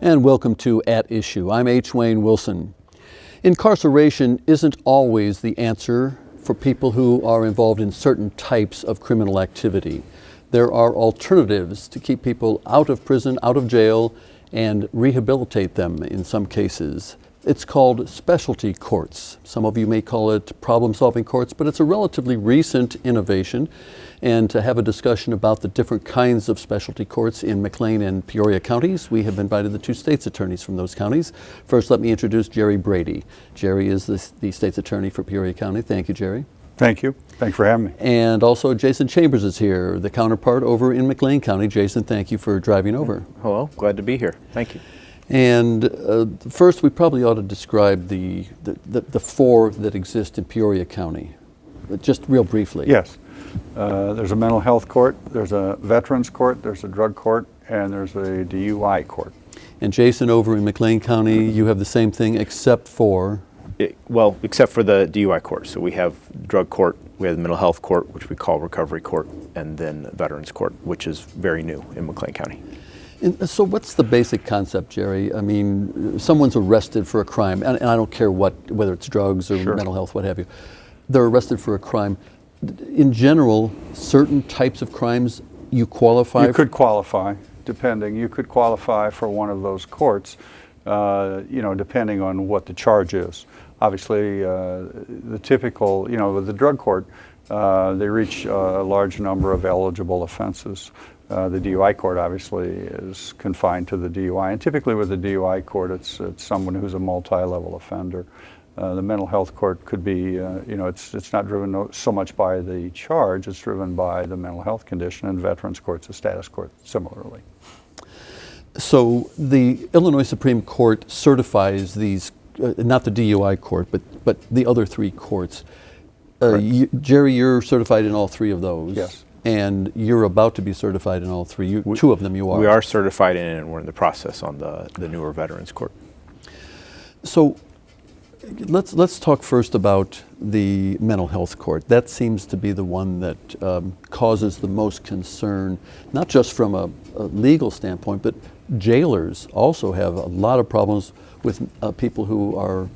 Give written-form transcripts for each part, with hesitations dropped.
And welcome to At Issue. I'm H. Wayne Wilson. Incarceration isn't always the answer for people who are involved in certain types of criminal activity. There are alternatives to keep people out of prison, out of jail, and rehabilitate them in some cases. It's called specialty courts. Some of you may call it problem-solving courts, but it's a relatively recent innovation. And to have a discussion about the different kinds of specialty courts in McLean and Peoria counties, we have invited the two state's attorneys from those counties. First, let me introduce Jerry Brady. Jerry is the state's attorney for Peoria County. Thank you, Jerry. Thank you. Thanks for having me. And also Jason Chambers is here, the counterpart over in McLean County. Jason, thank you for driving over. Hello, glad to be here. Thank you. And first, we probably ought to describe the four that exist in Peoria County, just real briefly. Yes. There's a mental health court, there's a veterans court, there's a drug court, and there's a DUI court. And Jason, over in McLean County, you have the same thing except for? Except for the DUI court. So we have drug court, we have the mental health court, which we call recovery court, and then veterans court, which is very new in McLean County. And so what's the basic concept, Jerry? I mean, someone's arrested for a crime, and I don't care whether it's drugs or Sure. mental health, what have you. They're arrested for a crime. In general, certain types of crimes you qualify? You could qualify, depending. You could qualify for one of those courts, depending on what the charge is. Obviously, the typical, with the drug court, they reach a large number of eligible offenses. The DUI court obviously is confined to the DUI, and typically with the DUI court, it's someone who's a multi-level offender. The mental health court could be, it's not driven so much by the charge, it's driven by the mental health condition, and veterans court's a status court similarly. So the Illinois Supreme Court certifies these, not the DUI court, but the other three courts. Jerry, you're certified in all three of those. Yes. And you're about to be certified in all three. Two of them you are. We are certified in it, and we're in the process on the newer veterans court. So let's talk first about the mental health court. That seems to be the one that causes the most concern, not just from a legal standpoint, but jailers also have a lot of problems with people who are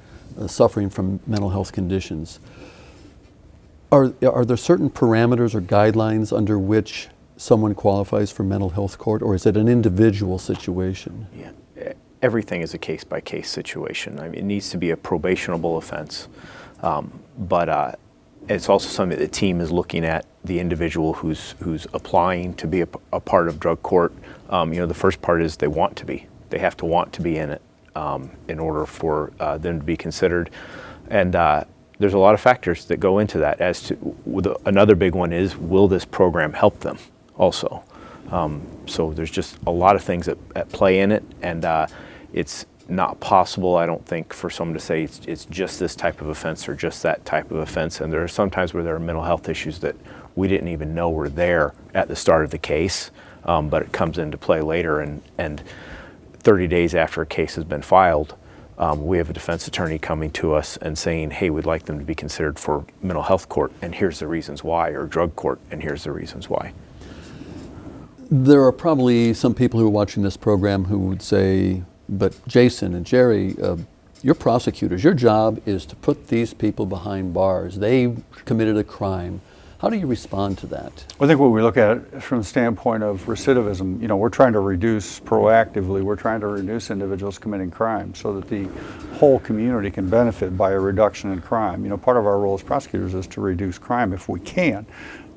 suffering from mental health conditions. Are there certain parameters or guidelines under which someone qualifies for mental health court, or is it an individual situation? Yeah, everything is a case-by-case situation. I mean, it needs to be a probationable offense, but it's also something that the team is looking at the individual who's applying to be a part of drug court. The first part is they want to be. They have to want to be in it in order for them to be considered, and there's a lot of factors that go into that. Another big one is, will this program help them also? So there's just a lot of things at play in it, and it's not possible, I don't think, for someone to say it's just this type of offense or just that type of offense. And there are some times where there are mental health issues that we didn't even know were there at the start of the case, but it comes into play later, and 30 days after a case has been filed, we have a defense attorney coming to us and saying, hey, we'd like them to be considered for mental health court, and here's the reasons why, or drug court, and here's the reasons why. There are probably some people who are watching this program who would say, but Jason and Jerry, you're prosecutors. Your job is to put these people behind bars. They committed a crime. How do you respond to that? I think what we look at it from the standpoint of recidivism, we're trying to reduce proactively, we're trying to reduce individuals committing crime so that the whole community can benefit by a reduction in crime. Part of our role as prosecutors is to reduce crime if we can.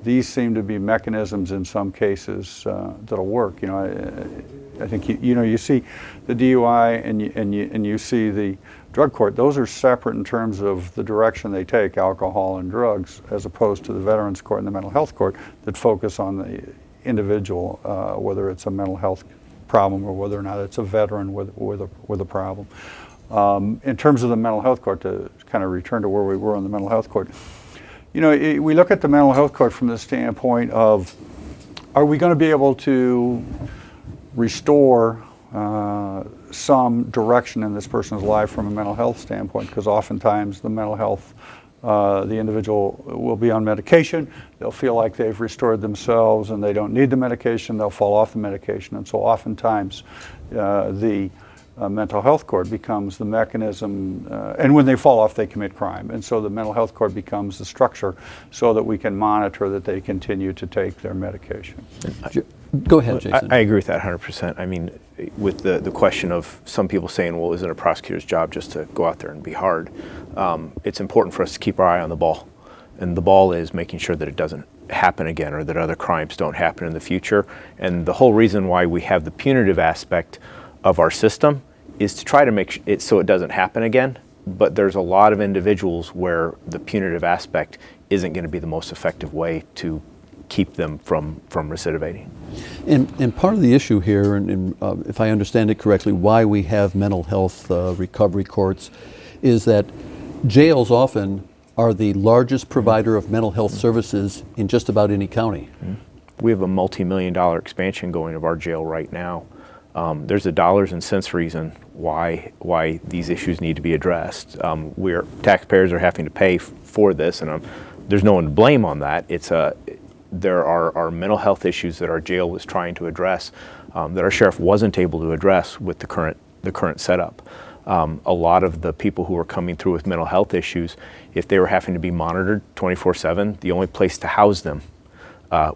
These seem to be mechanisms in some cases that'll work. I think you see the DUI and you see the drug court. Those are separate in terms of the direction they take, alcohol and drugs, as opposed to the veterans court and the mental health court that focus on the individual, whether it's a mental health problem or whether or not it's a veteran with a problem. In terms of the mental health court, to kind of return to where we were on the mental health court, we look at the mental health court from the standpoint of, are we going to be able to restore some direction in this person's life from a mental health standpoint? Because oftentimes the mental health, the individual will be on medication, they'll feel like they've restored themselves and they don't need the medication, they'll fall off the medication, and so oftentimes the mental health court becomes the mechanism, and when they fall off, they commit crime. And so the mental health court becomes the structure so that we can monitor that they continue to take their medication. Go ahead, Jason. I agree with that 100%. I mean, with the question of some people saying, well, isn't it a prosecutor's job just to go out there and be hard? It's important for us to keep our eye on the ball. And the ball is making sure that it doesn't happen again, or that other crimes don't happen in the future. And the whole reason why we have the punitive aspect of our system is to try to make it so it doesn't happen again. But there's a lot of individuals where the punitive aspect isn't going to be the most effective way to keep them from recidivating. And part of the issue here, and if I understand it correctly, why we have mental health recovery courts is that jails often are the largest provider of mental health services in just about any county. We have a multi-million-dollar expansion going of our jail right now. There's a dollars and cents reason why these issues need to be addressed. Taxpayers are having to pay for this, and there's no one to blame on that. There are mental health issues that our jail was trying to address that our sheriff wasn't able to address with the current setup. A lot of the people who are coming through with mental health issues, if they were having to be monitored 24/7, the only place to house them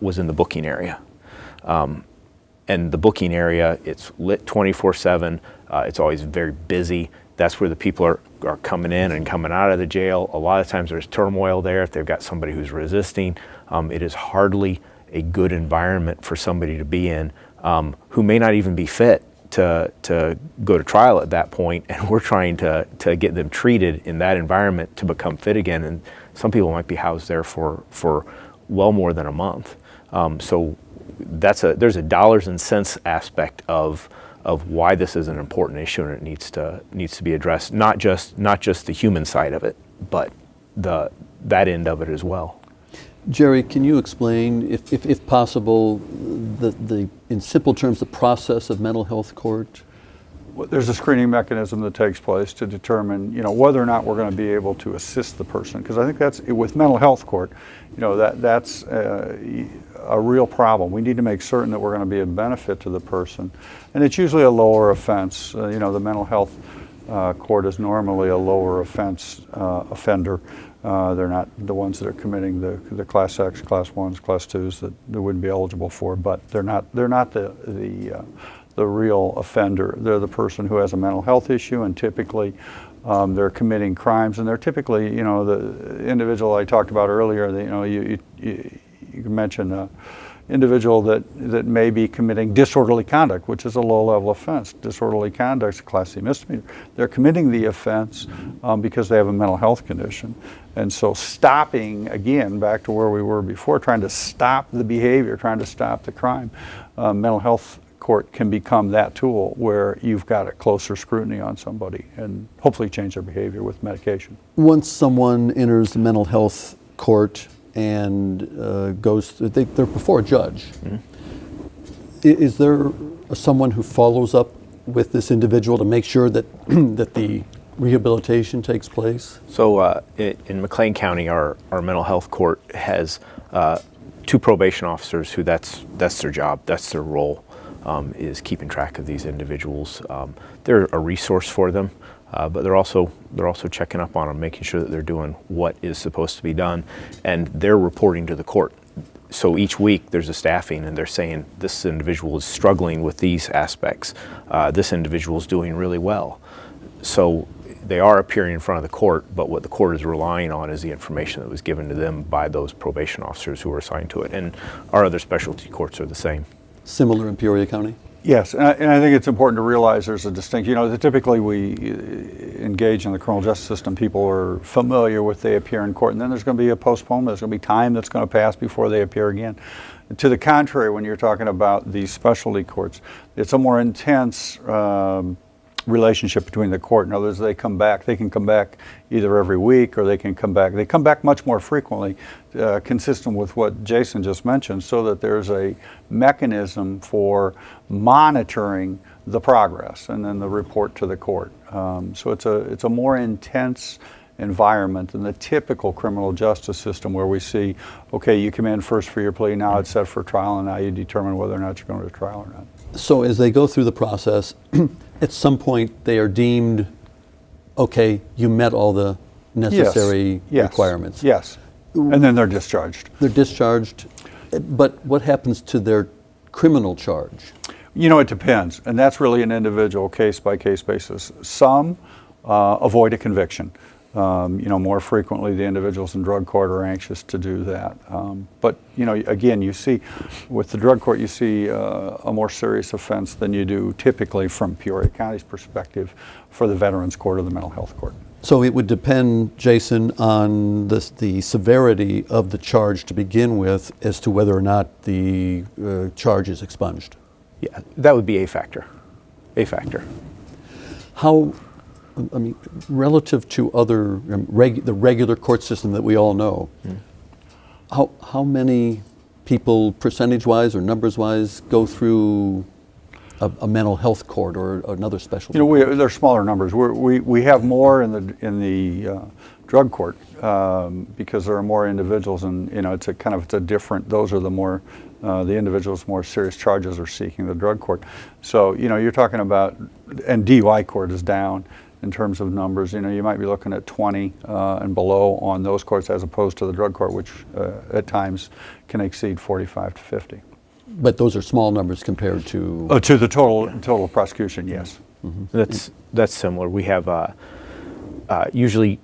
was in the booking area. And the booking area, it's lit 24/7. It's always very busy. That's where the people are coming in and coming out of the jail. A lot of times there's turmoil there. If they've got somebody who's resisting, it is hardly a good environment for somebody to be in who may not even be fit to go to trial at that point. And we're trying to get them treated in that environment to become fit again. And some people might be housed there for well more than a month. So there's a dollars and cents aspect of why this is an important issue, and it needs to be addressed. Not just the human side of it, but that end of it as well. Jerry, can you explain, if possible, in simple terms, the process of mental health court? Well, there's a screening mechanism that takes place to determine, whether or not we're going to be able to assist the person. Because I think that's, with mental health court, that's a real problem. We need to make certain that we're going to be a benefit to the person. And it's usually a lower offense. The mental health court is normally a lower offense offender. They're not the ones that are committing the Class X, Class 1s, Class 2s that they wouldn't be eligible for, but they're not the real offender. They're the person who has a mental health issue, and typically they're committing crimes, and they're typically, the individual I talked about earlier, you mentioned individual that may be committing disorderly conduct, which is a low-level offense. Disorderly conduct is a Class C misdemeanor. They're committing the offense because they have a mental health condition. And so stopping, again, back to where we were before, trying to stop the behavior, trying to stop the crime, mental health court can become that tool where you've got a closer scrutiny on somebody and hopefully change their behavior with medication. Once someone enters the mental health court and they're before a judge. Mm-hmm. Is there someone who follows up with this individual to make sure that that the rehabilitation takes place? So in McLean County, our mental health court has 2 probation officers who that's their job, that's their role, is keeping track of these individuals. They're a resource for them. But they're also checking up on them, making sure that they're doing what is supposed to be done, and they're reporting to the court. So each week there's a staffing, and they're saying this individual is struggling with these aspects. This individual is doing really well. So they are appearing in front of the court, but what the court is relying on is the information that was given to them by those probation officers who are assigned to it. And our other specialty courts are the same. Similar in Peoria County? Yes, and I think it's important to realize there's a distinction. Typically we engage in the criminal justice system, people are familiar with they appear in court, and then there's going to be a postponement, there's going to be time that's going to pass before they appear again. To the contrary, when you're talking about these specialty courts, it's a more intense relationship between the court. In other words, they can come back either every week, or they come back much more frequently, consistent with what Jason just mentioned, so that there's a mechanism for monitoring the progress and then the report to the court. So it's a more intense environment than the typical criminal justice system, where we see, okay, you come in first for your plea, now it's set for trial, and now you determine whether or not you're going to trial or not. So as they go through the process, at some point they are deemed, okay, you met all the necessary Yes. requirements. Yes, and then they're discharged. They're discharged, but what happens to their criminal charge? You know, it depends, and that's really an individual case-by-case basis. Some avoid a conviction. You know, more frequently the individuals in drug court are anxious to do that. But, you know, again, you see, with the drug court, you see a more serious offense than you do typically from Peoria County's perspective for the Veterans Court or the Mental Health Court. So it would depend, Jason, on the severity of the charge to begin with as to whether or not the charge is expunged. Yeah, that would be a factor. A factor. How, I mean, relative to other, the regular court system that we all know, how many people, percentage-wise or numbers-wise, go through a mental health court or another specialty? You know, they're smaller numbers. We have more in the drug court because there are more individuals, and you know, it's a different. Those are the more the individuals more serious charges are seeking the drug court. So you know, you're talking about, and DUI court is down in terms of numbers. You know, you might be looking at 20 and below on those courts as opposed to the drug court, which at times can exceed 45 to 50. But those are small numbers compared to... To the total prosecution, yes. Mm-hmm. That's similar. We have usually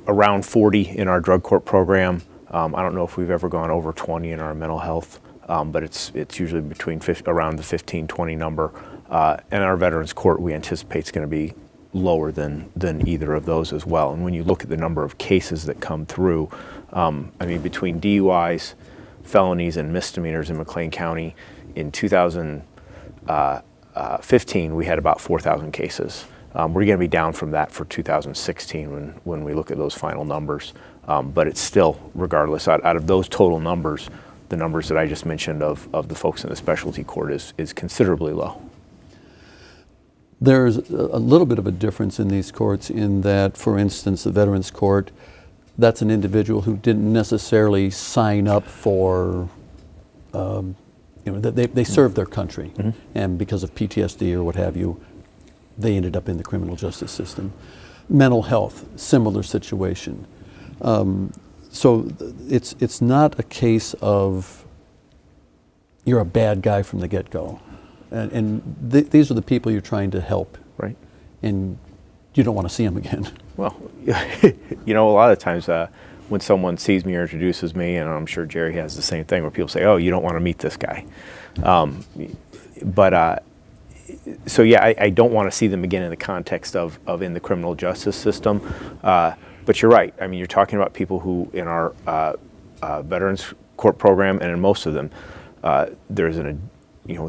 around 40 in our drug court program. I don't know if we've ever gone over 20 in our mental health, but it's usually between around the 15, 20 number. And our Veterans Court, we anticipate is going to be lower than either of those as well. And when you look at the number of cases that come through, I mean, between DUIs, felonies, and misdemeanors in McLean County, in 2015, we had about 4,000 cases. We're going to be down from that for 2016 when we look at those final numbers. But it's still, regardless, out of those total numbers, the numbers that I just mentioned of the folks in the specialty court is considerably low. There's a little bit of a difference in these courts in that, for instance, the Veterans Court, that's an individual who didn't necessarily sign up for, you know, they served their country, and because of PTSD or what have you, they ended up in the criminal justice system. Mental health, similar situation. So it's not a case of you're a bad guy from the get-go. And these are the people you're trying to help. Right. And you don't want to see them again. Well, you know, a lot of times when someone sees me or introduces me, and I'm sure Jerry has the same thing, where people say, oh, you don't want to meet this guy. So yeah, I don't want to see them again in the context of in the criminal justice system. But you're right. I mean, you're talking about people who in our Veterans Court program, and in most of them, there's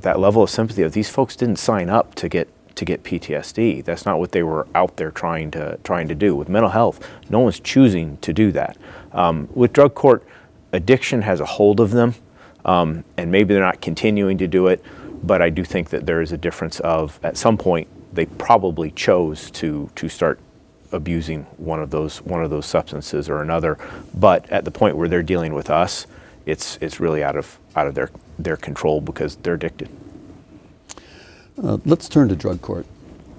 that level of sympathy of these folks didn't sign up to get PTSD. That's not what they were out there trying to do. With mental health, no one's choosing to do that. With drug court, addiction has a hold of them, and maybe they're not continuing to do it, but I do think that there is a difference of, at some point, they probably chose to start abusing one of those substances or another, but at the point where they're dealing with us, it's really out of their control because they're addicted. Let's turn to drug court.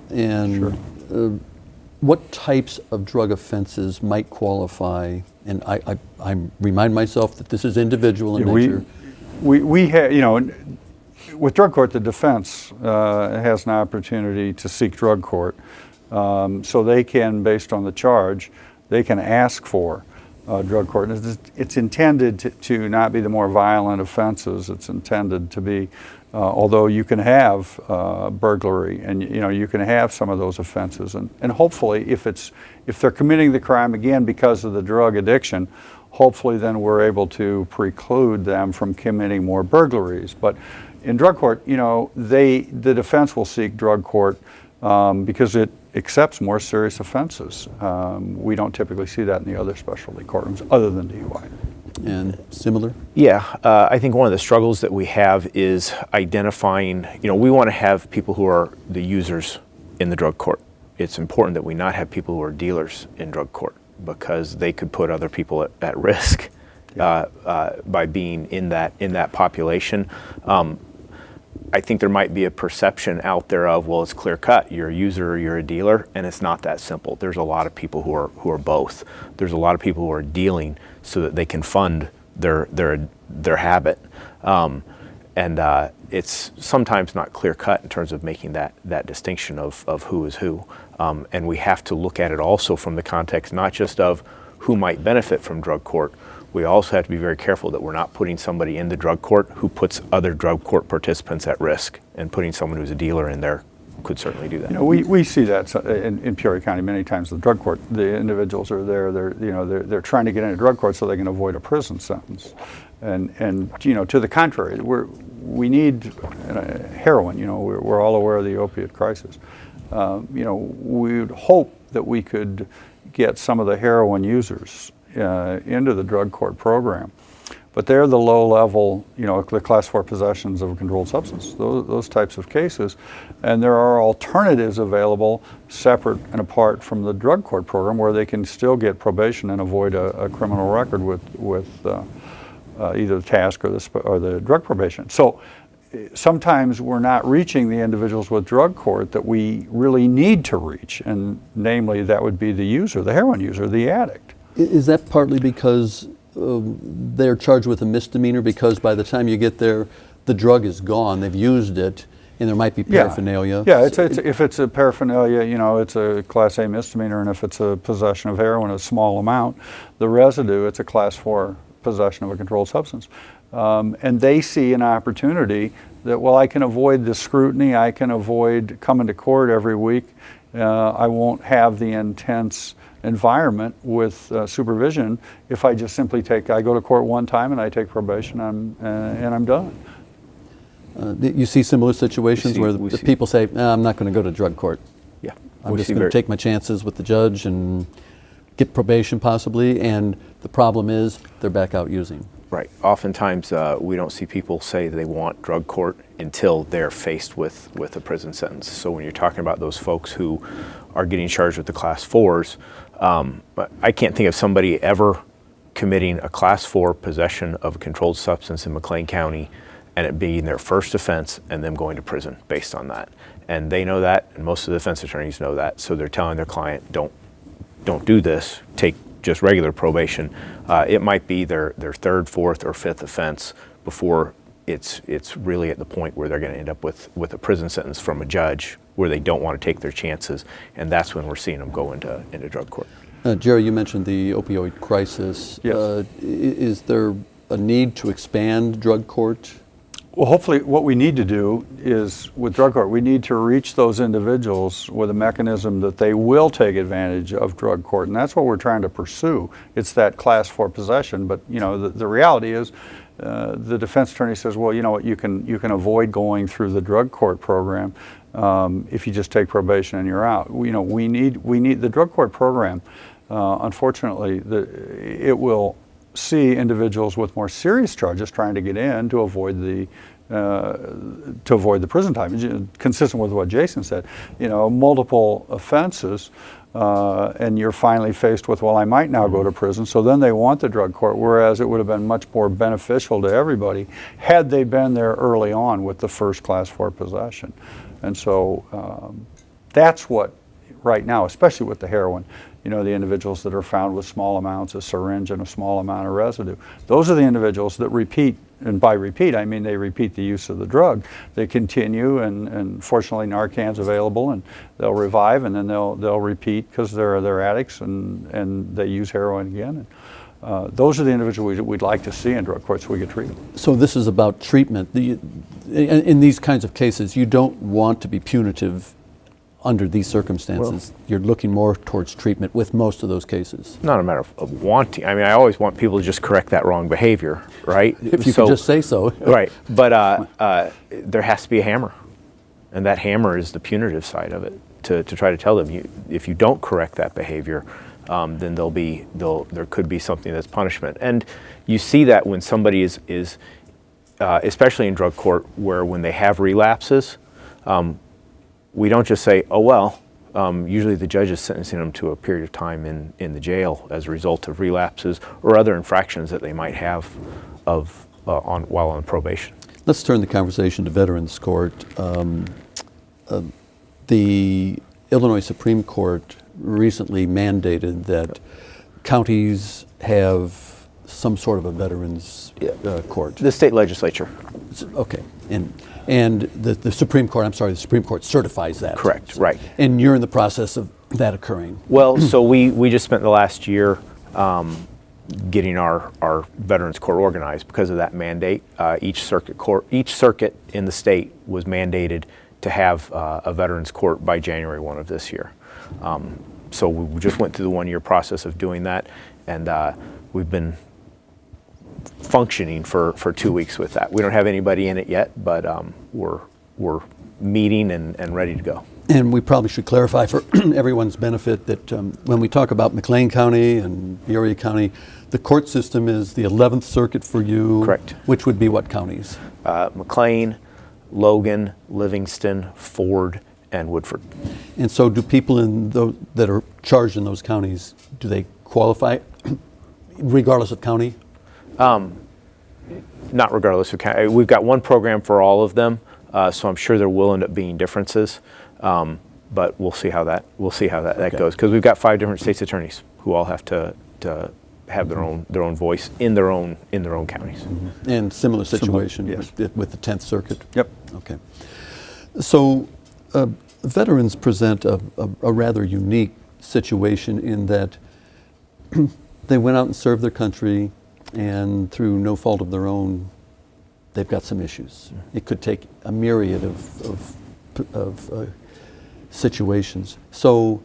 And what types of drug offenses might qualify? And I remind myself that this is individual in nature. We have, you know, with drug court, the defense has an opportunity to seek drug court. So they can, based on the charge, they can ask for drug court. It's intended to not be the more violent offenses. It's intended to be, although you can have burglary, and you know, you can have some of those offenses, and hopefully, if they're committing the crime again because of the drug addiction, hopefully then we're able to preclude them from committing more burglaries. But in drug court, you know, the defense will seek drug court because it accepts more serious offenses. We don't typically see that in the other specialty courtrooms other than DUI. And similar? Yeah, I think one of the struggles that we have is identifying, you know, we want to have people who are the users in the drug court. It's important that we not have people who are dealers in drug court because they could put other people at risk by being in that population. I think there might be a perception out there of, well, it's clear cut. You're a user or you're a dealer, and it's not that simple. There's a lot of people who are both. There's a lot of people who are dealing so that they can fund their habit, and it's sometimes not clear cut in terms of making that distinction of who is who. And we have to look at it also from the context not just of who might benefit from drug court. We also have to be very careful that we're not putting somebody in the drug court who puts other drug court participants at risk, and putting someone who's a dealer in there could certainly do that. You know, we see that in Peoria County many times. The drug court, the individuals are there. They're trying to get into drug court so they can avoid a prison sentence, and you know, to the contrary, we need heroin. You know, we're all aware of the opiate crisis. You know, we would hope that we could get some of the heroin users into the drug court program, but they're the low level, you know, the class 4 possessions of a controlled substance, those types of cases, and there are alternatives available separate and apart from the drug court program where they can still get probation and avoid a criminal record with either the task or the drug probation. So sometimes we're not reaching the individuals with drug court that we really need to reach, and namely that would be the user, the heroin user, the addict. Is that partly because they're charged with a misdemeanor, because by the time you get there, the drug is gone, they've used it, and there might be paraphernalia? Yeah, if it's a paraphernalia, you know, it's a Class A misdemeanor, and if it's a possession of heroin, a small amount, the residue, it's a Class 4 possession of a controlled substance. And they see an opportunity that, well, I can avoid the scrutiny, I can avoid coming to court every week, I won't have the intense environment with supervision if I just simply I go to court one time and I take probation, and I'm done. You see similar situations where the people say, I'm not going to go to drug court. Yeah, I'm just going to take my chances with the judge and get probation possibly, and the problem is they're back out using. Right. Oftentimes we don't see people say they want drug court until they're faced with a prison sentence. So when you're talking about those folks who are getting charged with the Class 4s, I can't think of somebody ever committing a Class 4 possession of a controlled substance in McLean County and it being their first offense and them going to prison based on that. And they know that, and most of the defense attorneys know that, so they're telling their client, don't do this, take just regular probation. It might be their third, fourth, or fifth offense before it's really at the point where they're going to end up with a prison sentence from a judge where they don't want to take their chances, and that's when we're seeing them go into drug court. Jerry, you mentioned the opioid crisis. Yes. Is there a need to expand drug court? Well, hopefully what we need to do is, with drug court, we need to reach those individuals with a mechanism that they will take advantage of drug court, and that's what we're trying to pursue. It's that Class 4 possession, but you know, the reality is the defense attorney says, well, you know what, you can avoid going through the drug court program if you just take probation and you're out. You know, we need the drug court program. Unfortunately, it will see individuals with more serious charges trying to get in to avoid the prison time. Consistent with what Jason said, you know, multiple offenses, and you're finally faced with, well, I might now go to prison. So then they want the drug court, whereas it would have been much more beneficial to everybody had they been there early on with the first Class 4 possession. And so that's what, right now, especially with the heroin, you know, the individuals that are found with small amounts of syringe and a small amount of residue. Those are the individuals that repeat, and by repeat, I mean they repeat the use of the drug. They continue, and fortunately Narcan's available, and they'll revive, and then they'll repeat because they're addicts, and they use heroin again. And, those are the individuals we'd like to see in drug court so we get treated. So this is about treatment. In these kinds of cases, you don't want to be punitive under these circumstances. Well, you're looking more towards treatment with most of those cases. Not a matter of wanting. I mean, I always want people to just correct that wrong behavior, right? If you could just say so. Right, but there has to be a hammer, and that hammer is the punitive side of it, to try to tell them, if you don't correct that behavior, then there could be something that's punishment. And you see that when somebody is especially in drug court, where when they have relapses, we don't just say, oh, well, usually the judge is sentencing them to a period of time in the jail as a result of relapses or other infractions that they might have while on probation. Let's turn the conversation to Veterans Court. The Illinois Supreme Court recently mandated that counties have some sort of a veterans court. The state legislature. Okay, and the Supreme Court, I'm sorry, the Supreme Court certifies that. Correct, right. And you're in the process of that occurring. Well, so we just spent the last year getting our Veterans Court organized because of that mandate. Each circuit in the state was mandated to have a Veterans Court by January 1 of this year. So we just went through the one-year process of doing that, and we've been functioning for 2 weeks with that. We don't have anybody in it yet, but we're meeting and ready to go. And we probably should clarify for everyone's benefit that when we talk about McLean County and Peoria County, the court system is the 11th Circuit for you. Correct. Which would be what counties? McLean, Logan, Livingston, Ford, and Woodford. And so do people in those that are charged in those counties, do they qualify regardless of county? Not regardless of county. We've got one program for all of them, so I'm sure there will end up being differences. But we'll see how that Okay. goes, because we've got 5 different state's attorneys who all have to have their own voice in their own counties. And similar situation yes. with the 10th Circuit? Yep. Okay. So veterans present a rather unique situation in that they went out and served their country, and through no fault of their own, they've got some issues. It could take a myriad of situations. So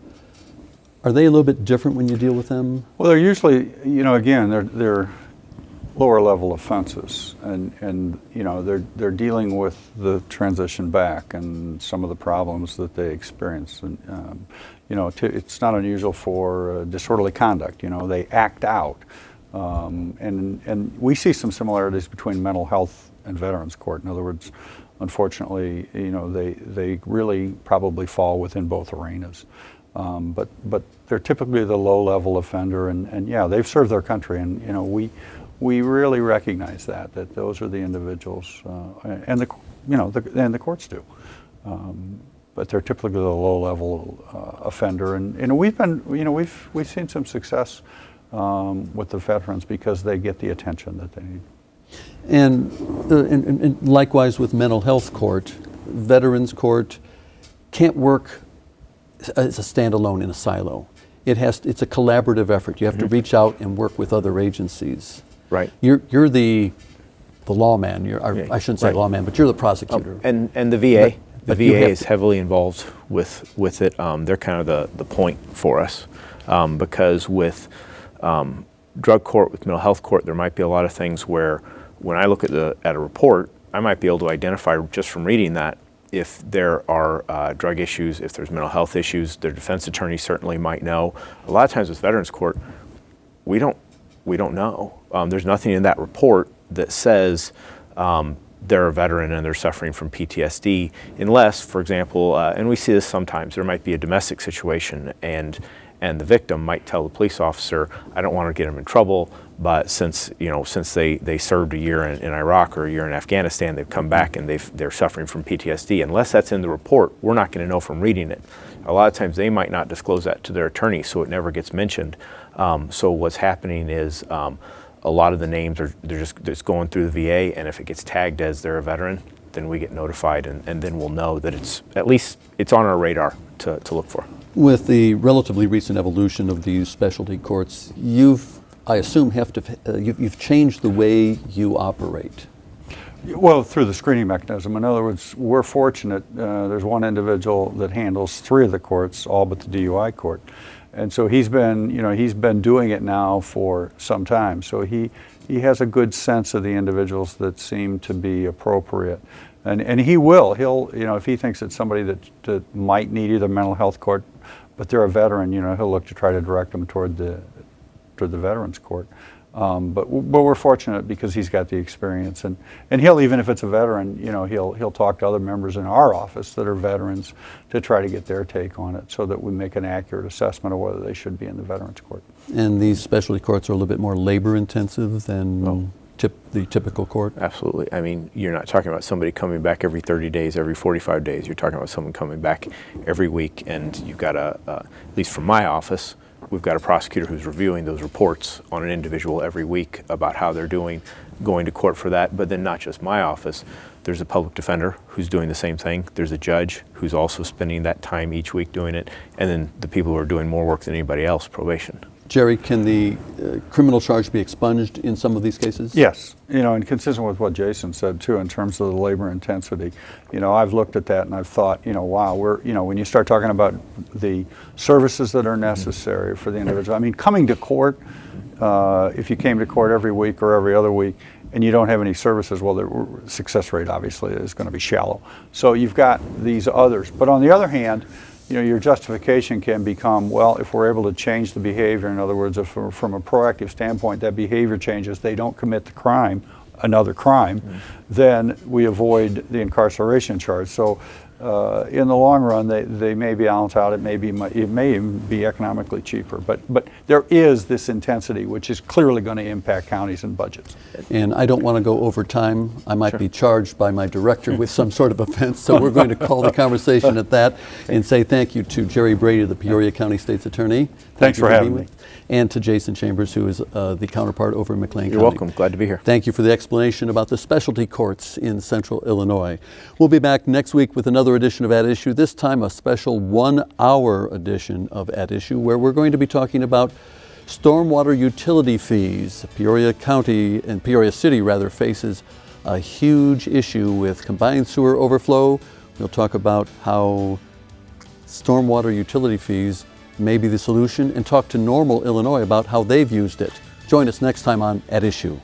are they a little bit different when you deal with them? Well, they're usually, again, they're lower level offenses, and they're dealing with the transition back and some of the problems that they experience. And it's not unusual for disorderly conduct. They act out, and we see some similarities between mental health and Veterans Court. In other words, unfortunately, they really probably fall within both arenas. But they're typically the low-level offender, and yeah, they've served their country, and we really recognize that those are the individuals, and the courts do. But they're typically the low-level offender, and we've seen some success with the veterans because they get the attention that they need. And likewise with mental health court, Veterans Court can't work as a standalone in a silo. It's a collaborative effort. You have to reach out and work with other agencies. Right. You're the lawman. I shouldn't say Right. lawman, but you're the prosecutor. And the VA. But The you VA have is to- heavily involved with it. They're kind of the point for us, because with drug court, with mental health court, there might be a lot of things where when I look at a report, I might be able to identify just from reading that if there are drug issues, if there's mental health issues. Their defense attorney certainly might know. A lot of times with Veterans Court, we don't know. There's nothing in that report that says they're a veteran and they're suffering from PTSD, unless, for example, and we see this sometimes, there might be a domestic situation and the victim might tell the police officer, I don't want to get him in trouble, but since they served a year in Iraq or a year in Afghanistan, they've come back and they're suffering from PTSD. Unless that's in the report, we're not going to know from reading it. A lot of times they might not disclose that to their attorney, so it never gets mentioned. So what's happening is a lot of the names they're just going through the VA, and if it gets tagged as they're a veteran, then we get notified, and then we'll know that it's on our radar to look for. With the relatively recent evolution of these specialty courts, I assume you've changed the way you operate. Well, through the screening mechanism. In other words, we're fortunate. There's one individual that handles 3 of the courts, all but the DUI court, and so he's been doing it now for some time. So he has a good sense of the individuals that seem to be appropriate, and he'll if he thinks it's somebody that might need either mental health court, but they're a veteran, he'll look to try to direct them toward the Veterans Court. But we're fortunate because he's got the experience, and he'll, even if it's a veteran, he'll talk to other members in our office that are veterans to try to get their take on it, so that we make an accurate assessment of whether they should be in the Veterans Court. And these specialty courts are a little bit more labor intensive than the typical court? Absolutely. I mean, you're not talking about somebody coming back every 30 days, every 45 days. You're talking about someone coming back every week, and you've got at least from my office, we've got a prosecutor who's reviewing those reports on an individual every week about how they're doing, going to court for that. But then not just my office, there's a public defender who's doing the same thing. There's a judge who's also spending that time each week doing it. And then the people who are doing more work than anybody else, probation. Jerry, can the criminal charge be expunged in some of these cases? Yes, and consistent with what Jason said too, in terms of the labor intensity. I've looked at that and I've thought, wow, when you start talking about the services that are necessary for the individual. I mean, coming to court, if you came to court every week or every other week and you don't have any services, well, the success rate obviously is going to be shallow. So you've got these others. But on the other hand, your justification can become, well, if we're able to change the behavior, in other words, if from a proactive standpoint that behavior changes, they don't commit the crime, another crime, then we avoid the incarceration charge. So in the long run, they may balance out. It may even be economically cheaper. But there is this intensity, which is clearly going to impact counties and budgets. And I don't want to go over time. I might be charged by my director with some sort of offense, so we're going to call the conversation at that and say thank you to Jerry Brady, the Peoria County State's Attorney. Thanks for having me. And to Jason Chambers, who is the counterpart over in McLean County. You're welcome. Glad to be here. Thank you for the explanation about the specialty courts in Central Illinois. We'll be back next week with another edition of At Issue, this time a special 1-hour edition of At Issue, where we're going to be talking about stormwater utility fees. Peoria County, and Peoria City rather, faces a huge issue with combined sewer overflow. We'll talk about how stormwater utility fees may be the solution and talk to Normal, Illinois about how they've used it. Join us next time on At Issue.